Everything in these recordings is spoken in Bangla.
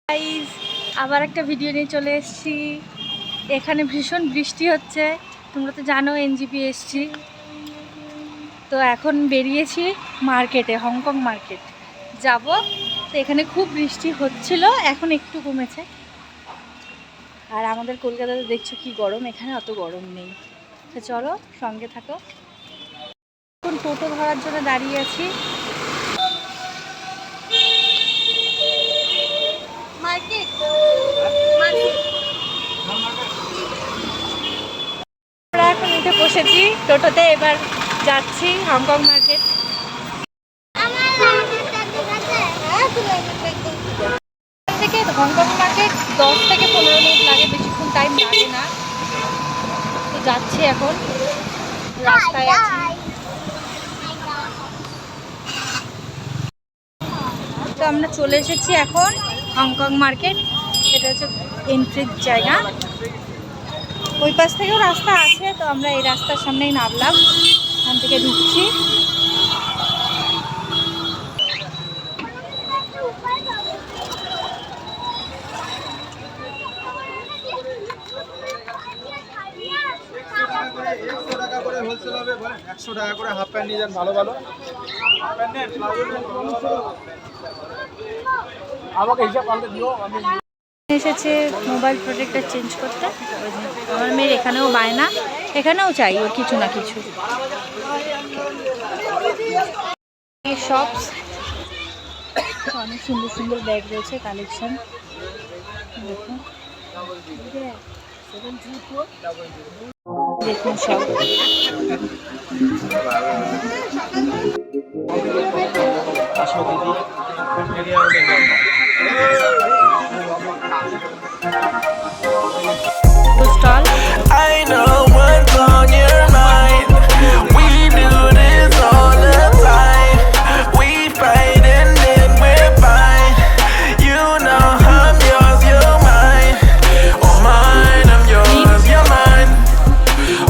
গাইস, আবার একটা ভিডিও নিয়ে চলে এসেছি। এখানে ভীষণ বৃষ্টি হচ্ছে, তোমরা তো জানো এনজিপি এসছি। তো এখন বেরিয়েছি মার্কেটে, হংকং মার্কেট যাব। তো এখানে খুব বৃষ্টি হচ্ছিল, এখন একটু কমেছে। আর আমাদের কলকাতাতে দেখছো কি গরম, এখানে অত গরম নেই। তো চলো সঙ্গে থাকো। এখন টোটো ধরার জন্য দাঁড়িয়ে আছি। আমরা এখন উঠে বসেছি টোটোতে, এবার যাচ্ছি হংকং মার্কেট। থেকে হংকং মার্কেট 10 থেকে 15 মিনিট লাগে, বেশিক্ষণ টাইম লাগে না। তো যাচ্ছি এখন, রাস্তায় আছি। তো আমরা চলে এসেছি এখন হংকং মার্কেট। এটা হচ্ছে এন্ট্রির জায়গা। ওই পাশ থেকেও রাস্তা আছে, তো আমরা এই রাস্তার সামনেই নামলাম, এখান থেকে ঢুকছি। এসেছে মোবাইল প্রোটেক্টর চেঞ্জ করতে। আমার মেয়ের এখানেও বায়না, এখানেও চাই ওর কিছু না কিছু। শপস, অনেক সুন্দর সুন্দর ব্যাগ রয়েছে, কালেকশন দেখুন। দেখুন সব stall. I know what's on your mind. We do this all the time. We fight and then we're fine. You know I'm yours, you're mine. Oh mine, I'm yours, you're mine.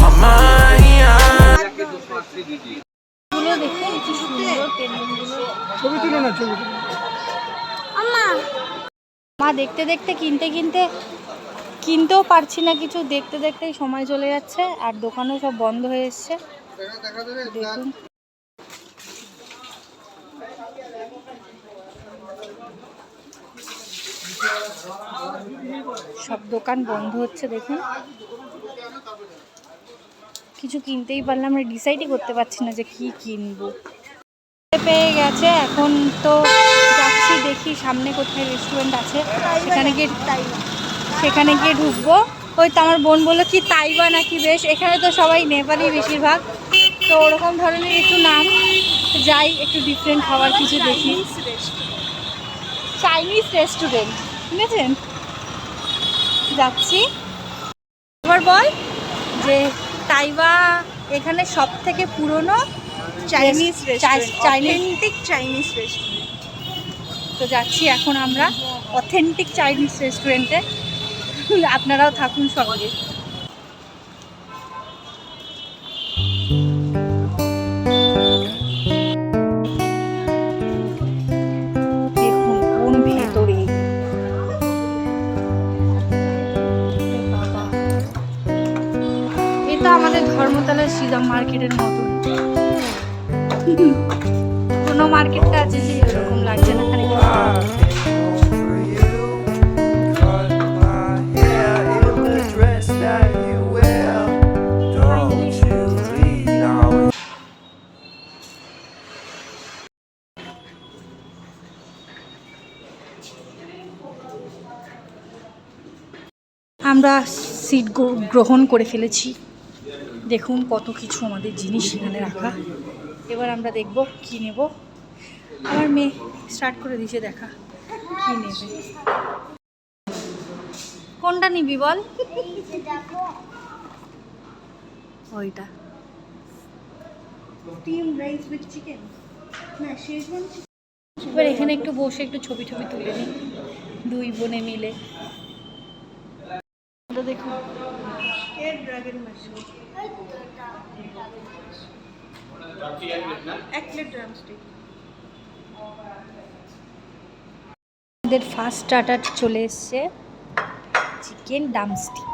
Oh mine. গুলো দেখুন কি সুন্দর পেন্ডেন্টগুলো। ছবি তুলো না, ছবি তুলো। মা দেখতে দেখতে কিনতেও পারছি না কিছু, দেখতে দেখতেই সময় চলে যাচ্ছে। আর দোকানও সব বন্ধ হয়ে এসছে। দেখুন সব দোকান বন্ধ হচ্ছে। দেখুন কিছু কিনতেই পারলাম না, ডিসাইডই করতে পারছি না যে কি কিনবো। পেয়ে গেছে, এখন তো যাচ্ছি, দেখি সামনে কোথায় রেস্টুরেন্ট আছে, সেখানে গিয়ে ঢুকবো। ওই তো আমার বোন বললো কি তাইবা নাকি, বেশ এখানে তো সবাই নেপালি বেশিরভাগ, তো ওরকম ধরনের একটু নাম, যাই একটু ডিফারেন্ট খাবার কিছু দেখি। চাইনিজ রেস্টুরেন্ট শুনেছেন, যাচ্ছি। এবার বল যে তাইবা এখানে সব থেকে পুরনো চাইনিজ রেস্টুরেন্ট। তো যাচ্ছি এখন আমরা অথেন্টিক চাইনিজ রেস্টুরেন্টে। আপনারাও থাকুন সঙ্গে। দেখুন কোন ভেতরে, এটা আমাদের ধর্মতলার শ্রীরাম মার্কেটের মতন। কোনো মার্কেটটা আছে যে এরকম লাগছে না। আমরা সিট গ্রহণ করে ফেলেছি। দেখুন কত কিছু আমাদের জিনিস এখানে রাখা। এবার আমরা দেখব কি নেব। আমার মেয়ে স্টার্ট করে দিয়েছে দেখা কি নেবে। কোনটা নিবি বল? ওইটা এবার এখানে একটু বসে একটু ছবি তুলে নিই দুই বোনে মিলে। দেখুন ড্রাগন মাশরুম, 1 প্লেট ড্রামস্টিক। আমাদের ফার্স্ট স্টার্টার চলে এসছে, চিকেন ড্রামস্টিক।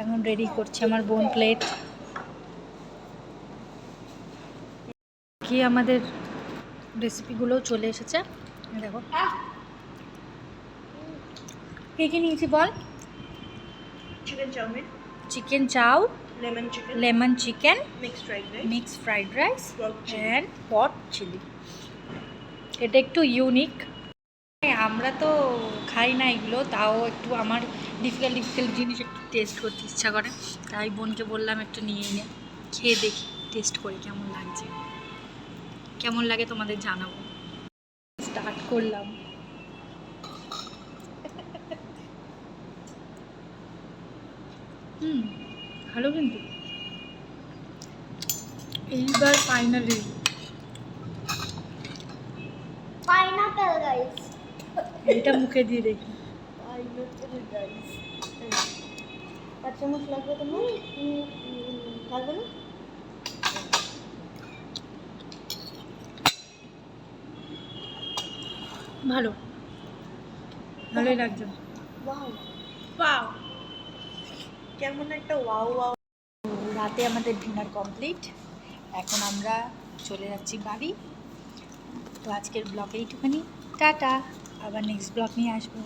এখন রেডি করছে আমার বোন প্লেট। কি আমাদের রেসিপিগুলোও চলে এসেছে, দেখো কে কে নিয়েছি বল। Chicken chowmein, chicken chow, lemon chicken, chicken, mixed fried mixed fried rice, rice pork chili। And পট চিলি। এটা একটু ইউনিক, আমরা তো খাই না এগুলো, তাও একটু আমার ডিফিকাল্ট জিনিস একটু টেস্ট করতে ইচ্ছা করে, তাই বোনকে বললাম একটু নিয়ে এনে খেয়ে দেখি, টেস্ট করে কেমন লাগছে। কেমন লাগে তোমাদের জানাবো। স্টার্ট করলাম। ভালো কিন্তু। এইবার ফাইনালি পাইনাপেল গাইস, এটা মুখে দিয়ে দেখি। Pineapple guys. আর চামচ লাগবে তোমার? লাগবে না? ভালো, ভালোই লাগছে। ওয়াও ওয়াও, কেমন একটা ওয়াও ওয়াও। রাতে আমাদের ডিনার কমপ্লিট, এখন আমরা চলে যাচ্ছি বাড়ি। তো আজকের ব্লগে এইটুখানি, টাটা, আবার নেক্সট ব্লগ নিয়ে আসবো।